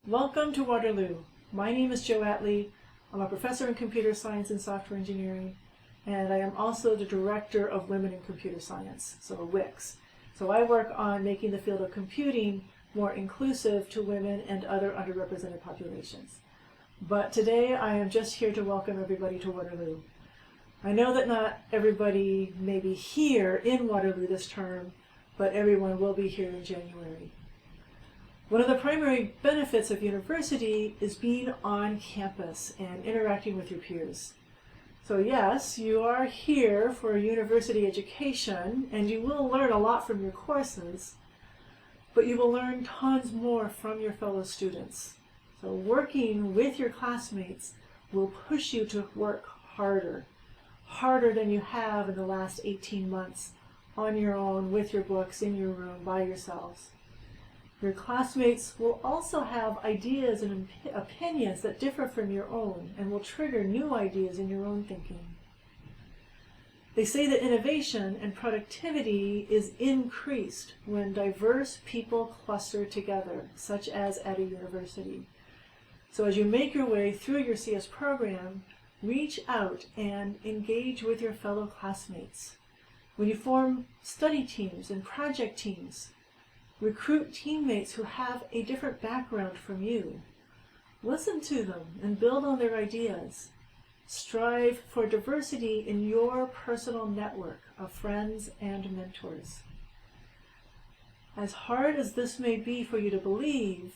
Welcome to Waterloo. My name is Jo Atlee. I'm a professor in computer science and software engineering, and I am also the director of Women in Computer Science, so WICS. So I work on making the field of computing more inclusive to women and other underrepresented populations. But today I am just here to welcome everybody to Waterloo. I know that not everybody may be here in Waterloo this term, but everyone will be here in January. One of the primary benefits of university is being on campus and interacting with your peers. So yes, you are here for a university education and you will learn a lot from your courses, but you will learn tons more from your fellow students. So working with your classmates will push you to work harder than you have in the last 18 months on your own, with your books, in your room, by yourselves. Your classmates will also have ideas and opinions that differ from your own and will trigger new ideas in your own thinking. They say that innovation and productivity is increased when diverse people cluster together, such as at a university. So as you make your way through your CS program, reach out and engage with your fellow classmates. When you form study teams and project teams, recruit teammates who have a different background from you. Listen to them and build on their ideas. Strive for diversity in your personal network of friends and mentors. As hard as this may be for you to believe,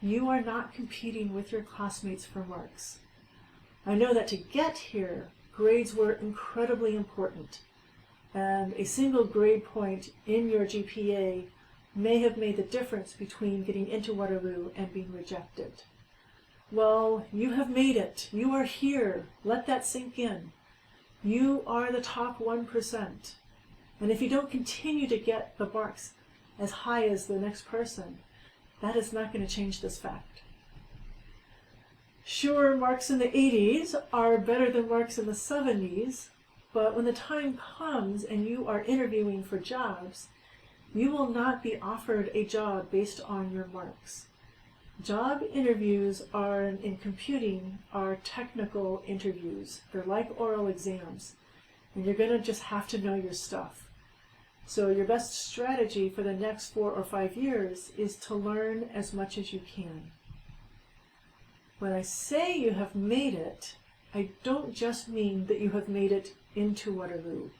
you are not competing with your classmates for marks. I know that to get here, grades were incredibly important, and a single grade point in your GPA may have made the difference between getting into Waterloo and being rejected. Well, you have made it. You are here. Let that sink in. You are the top 1%. And if you don't continue to get the marks as high as the next person, that is not going to change this fact. Sure, marks in the 80s are better than marks in the 70s, but when the time comes and you are interviewing for jobs, you will not be offered a job based on your marks. Job interviews in computing are technical interviews. They're like oral exams, and you're going to just have to know your stuff. So your best strategy for the next 4 or 5 years is to learn as much as you can. When I say you have made it, I don't just mean that you have made it into Waterloo.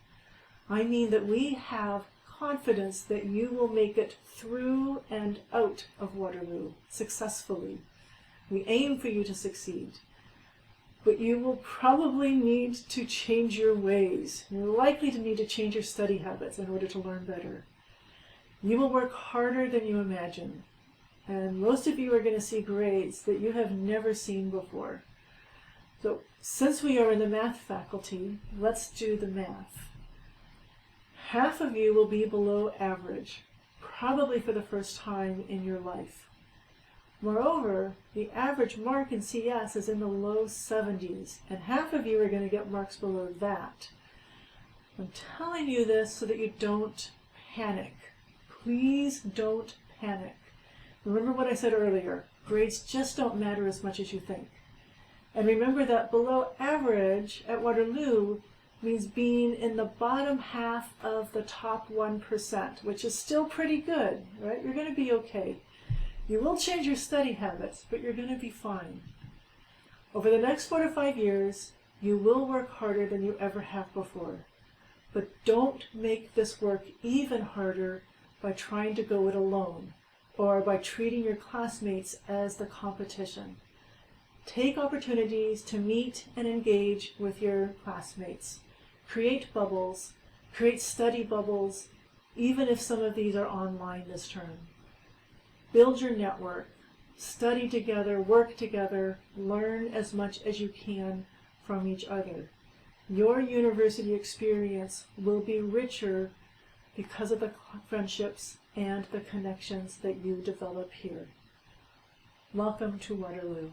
I mean that we have confidence that you will make it through and out of Waterloo successfully. We aim for you to succeed. But you will probably need to change your ways. You're likely to need to change your study habits in order to learn better. You will work harder than you imagine. And most of you are going to see grades that you have never seen before. So since we are in the math faculty, let's do the math. Half of you will be below average, probably for the first time in your life. Moreover, the average mark in CS is in the low 70s, and half of you are going to get marks below that. I'm telling you this so that you don't panic. Please don't panic. Remember what I said earlier, grades just don't matter as much as you think. And remember that below average at Waterloo means being in the bottom half of the top 1%, which is still pretty good, right? You're going to be okay. You will change your study habits, but you're going to be fine. Over the next 4 to 5 years, you will work harder than you ever have before. But don't make this work even harder by trying to go it alone or by treating your classmates as the competition. Take opportunities to meet and engage with your classmates. Create bubbles, create study bubbles, even if some of these are online this term. Build your network, study together, work together, learn as much as you can from each other. Your university experience will be richer because of the friendships and the connections that you develop here. Welcome to Waterloo.